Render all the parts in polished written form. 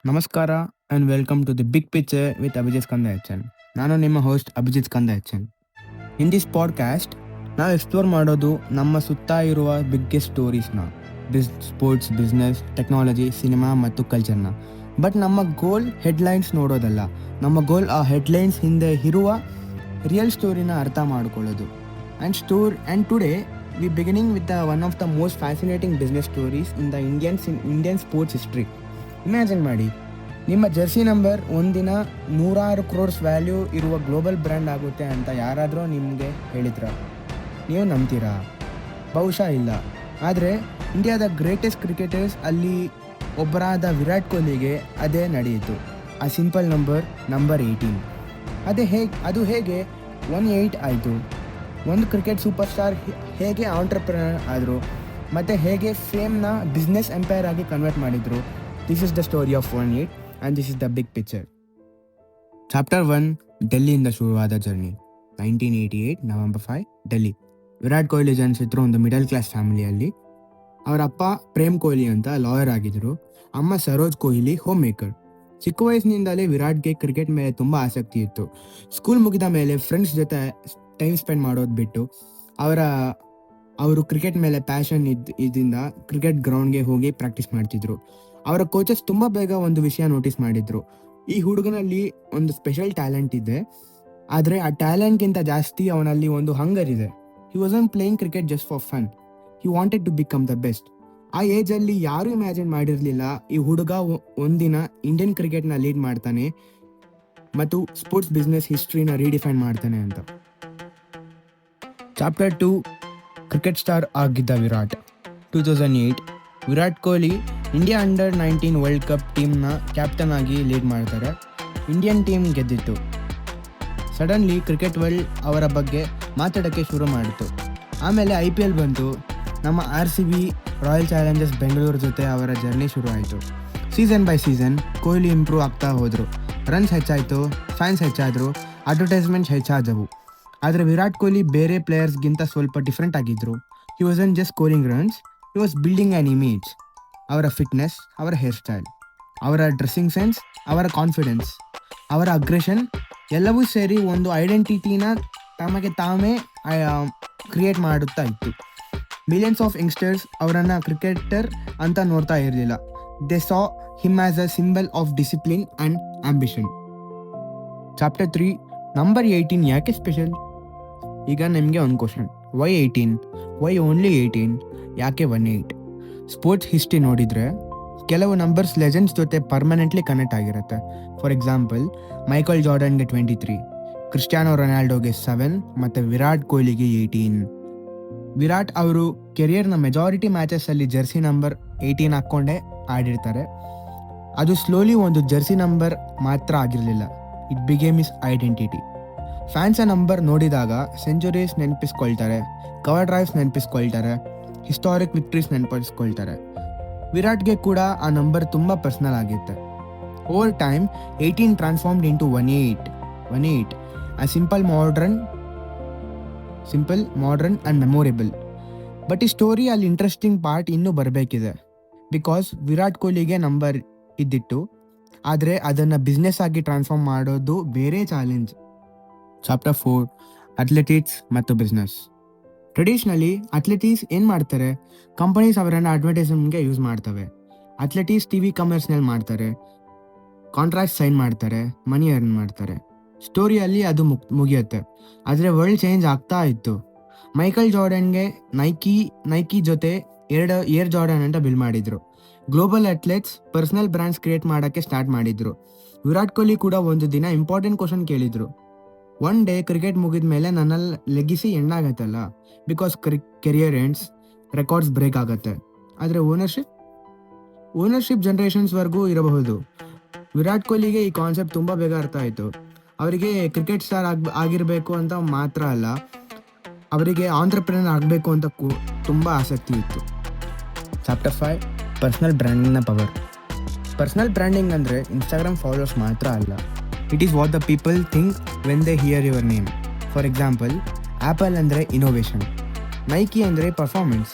ನಮಸ್ಕಾರ and welcome to the big picture with Abhijit Kanda HN. ನಾನು ನಿಮ್ಮ host Abhijit Kanda HN. In this podcast ನಾವು explore ಮಾಡೋದು ನಮ್ಮ ಸುತ್ತ ಇರುವ ಬಿಗ್ಗೆಸ್ಟ್ ಸ್ಟೋರೀಸ್ನ, ಸ್ಪೋರ್ಟ್ಸ್, ಬಿಸ್ನೆಸ್, ಟೆಕ್ನಾಲಜಿ, ಸಿನಿಮಾ ಮತ್ತು ಕಲ್ಚರ್ನ. ಬಟ್ ನಮ್ಮ ಗೋಲ್ ಹೆಡ್ಲೈನ್ಸ್ ನೋಡೋದಲ್ಲ, ನಮ್ಮ ಗೋಲ್ ಆ ಹೆಡ್ಲೈನ್ಸ್ ಹಿಂದೆ ಇರುವ ರಿಯಲ್ ಸ್ಟೋರಿನ ಅರ್ಥ ಮಾಡ್ಕೊಳ್ಳೋದು. And today we beginning with one of the most fascinating business stories in the Indian sports history. Imagine ಮಾಡಿ, ನಿಮ್ಮ ಜರ್ಸಿ ನಂಬರ್ ಒಂದಿನ 100 ಕ್ರೋರ್ಸ್ ವ್ಯಾಲ್ಯೂ ಇರುವ ಗ್ಲೋಬಲ್ ಬ್ರ್ಯಾಂಡ್ ಆಗುತ್ತೆ ಅಂತ ಯಾರಾದರೂ ನಿಮಗೆ ಹೇಳಿದ್ರ? ನೀವು ನಂಬ್ತೀರಾ? ಬಹುಶಃ ಇಲ್ಲ. ಆದರೆ ಇಂಡಿಯಾದ ಗ್ರೇಟೆಸ್ಟ್ ಕ್ರಿಕೆಟರ್ಸ್ ಅಲ್ಲಿ ಒಬ್ಬರಾದ ವಿರಾಟ್ ಕೊಹ್ಲಿಗೆ ಅದೇ ನಡೆಯಿತು. ಆ ಸಿಂಪಲ್ ನಂಬರ್ 18. ಅದು ಹೇಗೆ 18 ಆಯಿತು? ಒಂದು ಕ್ರಿಕೆಟ್ ಸೂಪರ್ ಸ್ಟಾರ್ ಹೇಗೆ ಆಂಟ್ರಪ್ರನರ್ ಆದರು ಮತ್ತು ಹೇಗೆ ಫೇಮ್ನ ಬಿಸ್ನೆಸ್ ಎಂಪೈರ್ ಆಗಿ ಕನ್ವರ್ಟ್ ಮಾಡಿದರು? This is the story of 18 and this is the big picture. Chapter 1, ಡೆಲ್ಲಿಯಿಂದ ಶುರುವಾದ ಜರ್ನಿ. 1988 ನವೆಂಬರ್ 5, ಡೆಲ್ಲಿ. ವಿರಾಟ್ ಕೊಹ್ಲಿ ಜನಿಸಿದ್ರು ಒಂದು ಮಿಡಲ್ ಕ್ಲಾಸ್ ಫ್ಯಾಮಿಲಿಯಲ್ಲಿ. ಅವರ ಅಪ್ಪ ಪ್ರೇಮ್ ಕೊಹ್ಲಿ ಅಂತ ಲಾಯರ್ ಆಗಿದ್ದರು. ಅಮ್ಮ ಸರೋಜ್ ಕೊಹ್ಲಿ ಹೋಮ್ ಮೇಕರ್. ಚಿಕ್ಕ ವಯಸ್ಸಿನಿಂದಲೇ ವಿರಾಟ್ಗೆ ಕ್ರಿಕೆಟ್ ಮೇಲೆ ತುಂಬ ಆಸಕ್ತಿ ಇತ್ತು. ಸ್ಕೂಲ್ ಮುಗಿದ ಮೇಲೆ ಫ್ರೆಂಡ್ಸ್ ಜೊತೆ ಟೈಮ್ ಸ್ಪೆಂಡ್ ಮಾಡೋದು ಬಿಟ್ಟು ಅವರು ಕ್ರಿಕೆಟ್ ಮೇಲೆ ಪ್ಯಾಷನ್ ಇದರಿಂದ ಕ್ರಿಕೆಟ್ ಗ್ರೌಂಡ್ಗೆ ಹೋಗಿ ಪ್ರಾಕ್ಟೀಸ್ ಮಾಡ್ತಿದ್ರು. ಅವರ ಕೋಚಸ್ ತುಂಬ ಬೇಗ ಒಂದು ವಿಷಯ ನೋಟಿಸ್ ಮಾಡಿದ್ರು. ಈ ಹುಡುಗನಲ್ಲಿ ಒಂದು ಸ್ಪೆಷಲ್ ಟ್ಯಾಲೆಂಟ್ ಇದೆ, ಆದರೆ ಆ ಟ್ಯಾಲೆಂಟ್ಗಿಂತ ಜಾಸ್ತಿ ಅವನಲ್ಲಿ ಒಂದು ಹಂಗರ್ ಇದೆ. He wasn't playing cricket just for fun, he wanted to become the best. ಆ ಏಜಲ್ಲಿ ಯಾರೂ ಇಮ್ಯಾಜಿನ್ ಮಾಡಿರಲಿಲ್ಲ ಈ ಹುಡುಗ ಒಂದಿನ ಇಂಡಿಯನ್ ಕ್ರಿಕೆಟ್ನ ಲೀಡ್ ಮಾಡ್ತಾನೆ ಮತ್ತು ಸ್ಪೋರ್ಟ್ಸ್ ಬಿಸ್ನೆಸ್ ಹಿಸ್ಟ್ರಿನ ರೀಡಿಫೈನ್ ಮಾಡ್ತಾನೆ ಅಂತ. ಚಾಪ್ಟರ್ 2, ಕ್ರಿಕೆಟ್ ಸ್ಟಾರ್ ಆಗಿದ್ದ Virat. 2008 Virat Kohli India under nineteen world cup ಟೀಮ್ನ ಕ್ಯಾಪ್ಟನ್ ಆಗಿ ಲೀಡ್ ಮಾಡ್ತಾರೆ. ಇಂಡಿಯನ್ ಟೀಮ್ ಗೆದ್ದಿತ್ತು. ಸಡನ್ಲಿ ಕ್ರಿಕೆಟ್ ವರ್ಲ್ಡ್ ಅವರ ಬಗ್ಗೆ ಮಾತಾಡೋಕ್ಕೆ ಶುರು ಮಾಡಿತು. ಆಮೇಲೆ IPL ಬಂತು. ನಮ್ಮ RCB ರಾಯಲ್ ಚಾಲೆಂಜರ್ಸ್ ಬೆಂಗಳೂರು ಜೊತೆ ಅವರ ಜರ್ನಿ ಶುರು ಆಯಿತು. Season by season Kohli improve ಆಗ್ತಾ ಹೋದರು. ರನ್ಸ್ ಹೆಚ್ಚಾಯಿತು, ಫ್ಯಾನ್ಸ್ ಹೆಚ್ಚಾದರು, ಅಡ್ವರ್ಟೈಸ್ಮೆಂಟ್ಸ್ ಹೆಚ್ಚಾದವು. ಆದರೆ ವಿರಾಟ್ ಕೊಹ್ಲಿ ಬೇರೆ ಪ್ಲೇಯರ್ಸ್ಗಿಂತ ಸ್ವಲ್ಪ ಡಿಫ್ರೆಂಟ್ ಆಗಿದ್ದರು. He wasn't just scoring runs, he was building an image. ಅವರ ಫಿಟ್ನೆಸ್, ಅವರ ಹೇರ್ ಸ್ಟೈಲ್, ಅವರ ಡ್ರೆಸ್ಸಿಂಗ್ ಸೆನ್ಸ್, ಅವರ ಕಾನ್ಫಿಡೆನ್ಸ್, ಅವರ ಅಗ್ರೆಷನ್ ಎಲ್ಲವೂ ಸೇರಿ ಒಂದು ಐಡೆಂಟಿಟಿನ ತಮಗೆ ತಾವೇ ಕ್ರಿಯೇಟ್ ಮಾಡುತ್ತಾ ಇತ್ತು. ಮಿಲಿಯನ್ಸ್ ಆಫ್ ಯಂಗ್ಸ್ಟರ್ಸ್ ಅವರನ್ನು ಕ್ರಿಕೆಟರ್ ಅಂತ ನೋಡ್ತಾ ಇರಲಿಲ್ಲ. They saw him as a symbol of discipline and ambition. Chapter 3, number 18 ಯಾಕೆ ಸ್ಪೆಷಲ್? ಈಗ ನಿಮಗೆ ಒಂದು ಕ್ವಶನ್, ವೈ 18? Y only 18? ಯಾಕೆ 18? ಸ್ಪೋರ್ಟ್ಸ್ ಹಿಸ್ಟ್ರಿ ನೋಡಿದರೆ ಕೆಲವು ನಂಬರ್ಸ್ ಲೆಜೆಂಡ್ಸ್ ಜೊತೆ ಪರ್ಮನೆಂಟ್ಲಿ ಕನೆಕ್ಟ್ ಆಗಿರುತ್ತೆ. ಫಾರ್ ಎಕ್ಸಾಂಪಲ್, ಮೈಕಲ್ ಜಾರ್ಡನ್ಗೆ 23, ಕ್ರಿಸ್ಟಿಯಾನೋ ರೊನಾಲ್ಡೋಗೆ 7 ಮತ್ತು ವಿರಾಟ್ ಕೊಹ್ಲಿಗೆ 18. ವಿರಾಟ್ ಅವರು ಕೆರಿಯರ್ನ ಮೆಜಾರಿಟಿ ಮ್ಯಾಚಸ್ಸಲ್ಲಿ ಜರ್ಸಿ ನಂಬರ್ 18 ಹಾಕ್ಕೊಂಡೇ ಆಡಿರ್ತಾರೆ. ಅದು ಸ್ಲೋಲಿ ಒಂದು ಜರ್ಸಿ ನಂಬರ್ ಮಾತ್ರ ಆಗಿರಲಿಲ್ಲ, it became his identity. Fans ಆ ನಂಬರ್ ನೋಡಿದಾಗ ಸೆಂಚುರೀಸ್ ನೆನಪಿಸ್ಕೊಳ್ತಾರೆ, ಕವರ್ ಡ್ರೈವ್ಸ್ ನೆನಪಿಸ್ಕೊಳ್ತಾರೆ, ಹಿಸ್ಟಾರಿಕ್ ವಿಕ್ಟ್ರೀಸ್ ನೆನಪಿಸ್ಕೊಳ್ತಾರೆ. ವಿರಾಟ್ಗೆ ಕೂಡ ಆ ನಂಬರ್ ತುಂಬ ಪರ್ಸ್ನಲ್ ಆಗಿತ್ತು. ಓವರ್ ಟೈಮ್ 18 ಟ್ರಾನ್ಸ್ಫಾರ್ಮ್ಡ್ ಇಂಟು 18, ಆ simple, modern and memorable. But ಈ ಸ್ಟೋರಿ ಅಲ್ಲಿ ಇಂಟ್ರೆಸ್ಟಿಂಗ್ ಪಾರ್ಟ್ ಇನ್ನೂ ಬರಬೇಕಿದೆ. ಬಿಕಾಸ್ ವಿರಾಟ್ ಕೊಹ್ಲಿಗೆ ನಂಬರ್ ಇದ್ದಿತ್ತು, ಆದರೆ ಅದನ್ನು ಬಿಸ್ನೆಸ್ ಆಗಿ ಟ್ರಾನ್ಸ್ಫಾರ್ಮ್ ಮಾಡೋದು ಬೇರೆ ಚಾಲೆಂಜ್. ಚಾಪ್ಟರ್ 4, ಅಥ್ಲೆಟಿಕ್ಸ್ ಮತ್ತು ಬಿಸ್ನೆಸ್. ಟ್ರೆಡಿಷ್ನಲಿ ಅಥ್ಲೆಟಿಕ್ಸ್ ಏನು ಮಾಡ್ತಾರೆ? ಕಂಪನೀಸ್ ಅವರನ್ನು ಅಡ್ವರ್ಟೈಸ್ಮೆಂಟ್ಗೆ ಯೂಸ್ ಮಾಡ್ತವೆ. ಅಥ್ಲೆಟಿಕ್ಸ್ TV ಕಮರ್ಸ್ನಲ್ಲಿ ಮಾಡ್ತಾರೆ, ಕಾಂಟ್ರಾಕ್ಟ್ ಸೈನ್ ಮಾಡ್ತಾರೆ, ಮನಿ ಅರ್ನ್ ಮಾಡ್ತಾರೆ. ಸ್ಟೋರಿಯಲ್ಲಿ ಅದು ಮುಗಿಯುತ್ತೆ. ಆದರೆ ವರ್ಲ್ಡ್ ಚೇಂಜ್ ಆಗ್ತಾ ಇತ್ತು. ಮೈಕಲ್ ಜಾರ್ಡನ್ಗೆ ನೈಕಿ ಜೊತೆ 2 ಏರ್ ಜಾರ್ಡನ್ ಅಂತ ಬಿಲ್ ಮಾಡಿದರು. Global athletes personal brands create ಮಾಡೋಕ್ಕೆ ಸ್ಟಾರ್ಟ್ ಮಾಡಿದರು. ವಿರಾಟ್ ಕೊಹ್ಲಿ ಕೂಡ ಒಂದು ದಿನ ಇಂಪಾರ್ಟೆಂಟ್ ಕ್ವಶನ್ ಕೇಳಿದರು. ಒನ್ ಡೇ ಕ್ರಿಕೆಟ್ ಮುಗಿದ ಮೇಲೆ ನನ್ನ ಲೆಗಿಸಿ ಎಂಡಾಗತ್ತಲ್ಲ, because career ends, records break ಆಗುತ್ತೆ. ಆದರೆ ಓನರ್ಶಿಪ್ ಜನ್ರೇಷನ್ಸ್ವರೆಗೂ ಇರಬಹುದು. ವಿರಾಟ್ ಕೊಹ್ಲಿಗೆ ಈ ಕಾನ್ಸೆಪ್ಟ್ ತುಂಬ ಬೇಗ ಅರ್ಥ ಆಯಿತು. ಅವರಿಗೆ ಕ್ರಿಕೆಟ್ ಸ್ಟಾರ್ ಆಗಿರಬೇಕು ಅಂತ ಮಾತ್ರ ಅಲ್ಲ, ಅವರಿಗೆ ಆಂಟ್ರಪ್ರೆನರ್ ಆಗಬೇಕು ಅಂತ ತುಂಬ ಆಸಕ್ತಿ ಇತ್ತು. ಚಾಪ್ಟರ್ 5, ಪರ್ಸ್ನಲ್ ಬ್ರ್ಯಾಂಡಿಂಗ್ನ ಪವರ್. ಪರ್ಸ್ನಲ್ ಬ್ರ್ಯಾಂಡಿಂಗ್ ಅಂದರೆ ಇನ್ಸ್ಟಾಗ್ರಾಮ್ ಫಾಲೋವರ್ಸ್ ಮಾತ್ರ ಅಲ್ಲ, it is what the people think when they hear your name. For example, Apple ಅಂದರೆ ಇನೋವೇಷನ್, ನೈಕಿ ಅಂದರೆ ಪರ್ಫಾರ್ಮೆನ್ಸ್,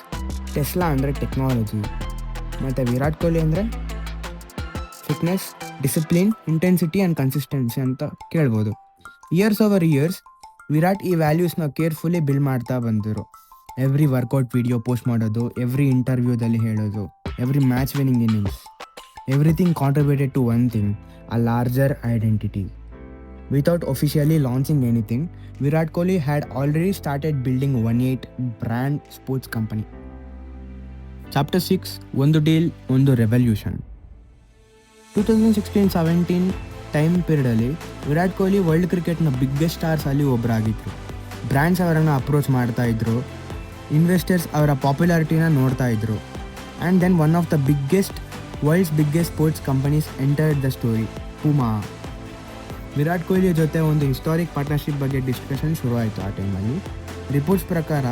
ಟೆಸ್ಲಾ ಅಂದರೆ ಟೆಕ್ನಾಲಜಿ, ಮತ್ತು ವಿರಾಟ್ ಕೊಹ್ಲಿ ಅಂದರೆ fitness, discipline, intensity and consistency ಅಂತ ಕೇಳ್ಬೋದು. ಇಯರ್ಸ್ ಓವರ್ ಇಯರ್ಸ್ ವಿರಾಟ್ ಈ ವ್ಯಾಲ್ಯೂಸ್ನ ಕೇರ್ಫುಲಿ ಬಿಲ್ಡ್ ಮಾಡ್ತಾ ಬಂದರು. ಎವ್ರಿ ವರ್ಕೌಟ್ ವಿಡಿಯೋ ಪೋಸ್ಟ್ ಮಾಡೋದು, ಎವ್ರಿ ಇಂಟರ್ವ್ಯೂದಲ್ಲಿ ಹೇಳೋದು, every match winning innings, everything contributed to one thing, a larger identity. Without officially launching anything, Virat Kohli had already started building 1-8 brand sports company. Chapter 6, ಒಂದು deal ಒಂದು revolution. 2016-17 time ಪೀರಿಯಡಲ್ಲಿ Virat Kohli world ಕ್ರಿಕೆಟ್ನ biggest ಸ್ಟಾರ್ಸಲ್ಲಿ ಒಬ್ಬರಾಗಿದ್ದರು. Brands ಅವರನ್ನು approach ಮಾಡ್ತಾ ಇದ್ರು, investors ಅವರ ಪಾಪ್ಯುಲಾರಿಟಿನ ನೋಡ್ತಾ ಇದ್ರು. And then one of the world's biggest sports companies entered the story, Puma. Virat Kohli ಜೊತೆ ಒಂದು ಹಿಸ್ಟಾರಿಕ್ ಪಾರ್ಟ್ನರ್ಶಿಪ್ ಬಗ್ಗೆ ಡಿಸ್ಕಷನ್ ಶುರುವಾಯಿತು ಆ ಟೈಮಲ್ಲಿ. ರಿಪೋರ್ಟ್ಸ್ ಪ್ರಕಾರ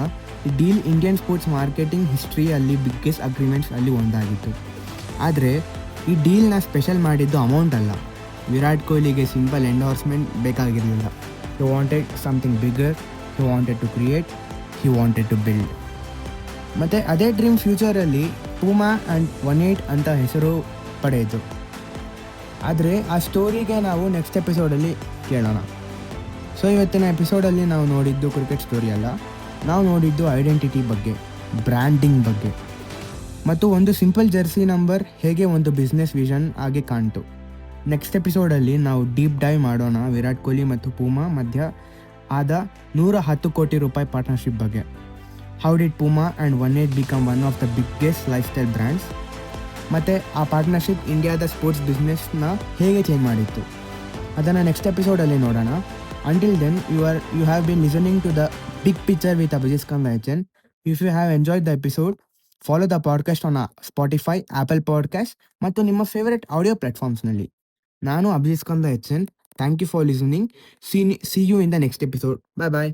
ಈ ಡೀಲ್ ಇಂಡಿಯನ್ ಸ್ಪೋರ್ಟ್ಸ್ ಮಾರ್ಕೆಟಿಂಗ್ ಹಿಸ್ಟ್ರಿಯಲ್ಲಿ ಬಿಗ್ಗೆಸ್ಟ್ ಅಗ್ರಿಮೆಂಟ್ಸ್ ಅಲ್ಲಿ ಒಂದಾಗಿತ್ತು. ಆದರೆ ಈ ಡೀಲ್ನ ಸ್ಪೆಷಲ್ ಮಾಡಿದ್ದು ಅಮೌಂಟ್ ಅಲ್ಲ. ವಿರಾಟ್ ಕೊಹ್ಲಿಗೆ ಸಿಂಪಲ್ ಎಂಡೋರ್ಸ್ಮೆಂಟ್ ಬೇಕಾಗಿರಲಿಲ್ಲ. He wanted something bigger, he wanted to create, he wanted to build. ಮತ್ತು ಅದೇ ಡ್ರೀಮ್ ಫ್ಯೂಚರಲ್ಲಿ ಪೂಮಾ ಆ್ಯಂಡ್ 1-8 ಅಂತ ಹೆಸರು ಪಡೆಯಿತು. ಆದರೆ ಆ ಸ್ಟೋರಿಗೆ ನಾವು ನೆಕ್ಸ್ಟ್ ಎಪಿಸೋಡಲ್ಲಿ ಕೇಳೋಣ. ಸೊ ಇವತ್ತಿನ ಎಪಿಸೋಡಲ್ಲಿ ನಾವು ನೋಡಿದ್ದು ಕ್ರಿಕೆಟ್ ಸ್ಟೋರಿ ಅಲ್ಲ, ನಾವು ನೋಡಿದ್ದು ಐಡೆಂಟಿಟಿ ಬಗ್ಗೆ, ಬ್ರ್ಯಾಂಡಿಂಗ್ ಬಗ್ಗೆ, ಮತ್ತು ಒಂದು ಸಿಂಪಲ್ ಜರ್ಸಿ ನಂಬರ್ ಹೇಗೆ ಒಂದು ಬಿಸ್ನೆಸ್ ವಿಷನ್ ಆಗಿ ಕಾಣ್ತು. ನೆಕ್ಸ್ಟ್ ಎಪಿಸೋಡಲ್ಲಿ ನಾವು ಡೀಪ್ ಡೈವ್ ಮಾಡೋಣ ವಿರಾಟ್ ಕೊಹ್ಲಿ ಮತ್ತು ಪೂಮಾ ಮಧ್ಯ ಆದ 110 ಕೋಟಿ ರೂಪಾಯಿ ಪಾರ್ಟ್ನರ್ಶಿಪ್ ಬಗ್ಗೆ. How did Puma and 1-8 become one of the biggest life style brands, ಮತ್ತು ಆ ಪಾರ್ಟ್ನರ್ಶಿಪ್ ಇಂಡಿಯಾದ ಸ್ಪೋರ್ಟ್ಸ್ ಬಿಸ್ನೆಸ್ನ ಹೇಗೆ ಚೇಂಜ್ ಮಾಡಿತ್ತು, ಅದನ್ನು ನೆಕ್ಸ್ಟ್ ಎಪಿಸೋಡಲ್ಲಿ ನೋಡೋಣ. Until then you have been listening to the big picture with Abhijit Kandayachan. If you have enjoyed the episode, follow the podcast on Spotify, apple podcast ಮತ್ತು ನಿಮ್ಮ ಫೇವರೆಟ್ ಆಡಿಯೋ ಪ್ಲಾಟ್ಫಾರ್ಮ್ಸ್ನಲ್ಲಿ. ನಾನು Abhijit Kandayachan. Thank you for listening. See you in the next episode. Bye bye.